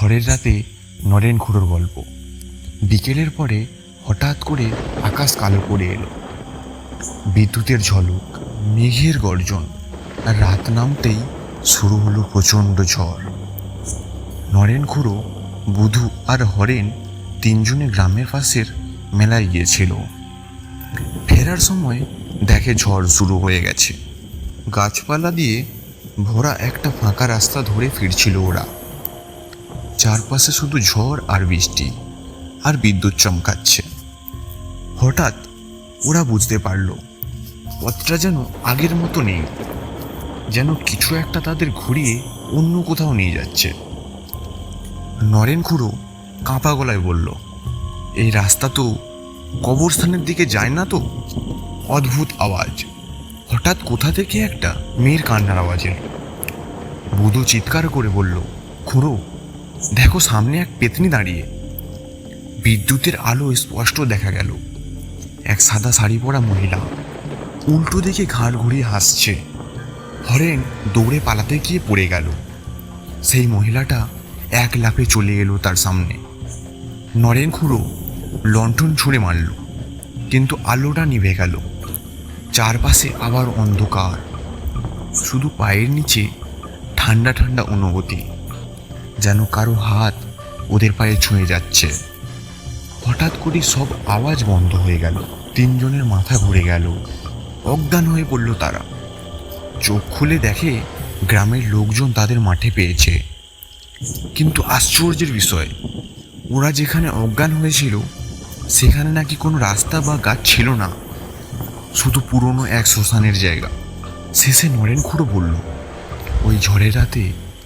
ঝড়ের রাতে নরেন খুড়োর গল্প। বিকেলের পরে হঠাৎ করে আকাশ কালো করে এলো। বিদ্যুতের ঝলক, মেঘের গর্জন, আর রাত নামতেই শুরু হলো প্রচণ্ড ঝড়। নরেন খুড়ো, বুধু আর হরেন তিনজনে গ্রামের পাশের মেলায় গিয়েছিল। ফেরার সময় দেখে ঝড় শুরু হয়ে গেছে। গাছপালা দিয়ে ভরা একটা ফাঁকা রাস্তা ধরে ফিরছিল ওরা। চারপাশে শুধু ঝড় আর বৃষ্টি, আর বিদ্যুৎ চমকাচ্ছে। হঠাৎ ওরা বুঝতে পারল পথটা যেন আগের মতো নেই, যেন কিছু একটা তাদের ঘুরিয়ে অন্য কোথাও নিয়ে যাচ্ছে। নরেন খুড়ো কাঁপা গলায় বলল, এই রাস্তা তো কবরস্থানের দিকে যায় না তো? অদ্ভুত আওয়াজ। হঠাৎ কোথা থেকে একটা মেয়ের কান্নার আওয়াজ এলো। বুধু চিৎকার করে বলল, খুড়ো দেখো, সামনে এক পেতনি দাঁড়িয়ে। বিদ্যুতের আলো স্পষ্ট দেখা গেল। এক সাদা শাড়ি পরা মহিলা উল্টো দিকে ঘাড় ঘুরিয়ে হাসছে। হরেন দৌড়ে পালাতে গিয়ে পড়ে গেল। সেই মহিলাটা এক লাফে চলে এলো তার সামনে। নরেন খুড়ো লণ্ঠন ছুঁড়ে মারল, কিন্তু আলোটা নিভে গেল। চারপাশে আবার অন্ধকার, শুধু পায়ের নিচে ঠান্ডা ঠান্ডা অনুভূতি, যেন কারো হাত ওদের পায়ে ছুঁয়ে যাচ্ছে। হঠাৎ করে সব আওয়াজ বন্ধ হয়ে গেল। তিনজনের মাথা ঘুরে গেল, অজ্ঞান হয়ে পড়ল তারা। চোখ খুলে দেখে গ্রামের লোকজন তাদের মাঠে পেয়েছে। কিন্তু আশ্চর্যের বিষয়, ওরা যেখানে অজ্ঞান হয়েছিল সেখানে নাকি কোনো রাস্তা বা গাছ ছিল না, শুধু পুরনো এক শ্মশানের জায়গা। শেষে নরেন খুড়ো বলল, ওই ঝড়ের রাতে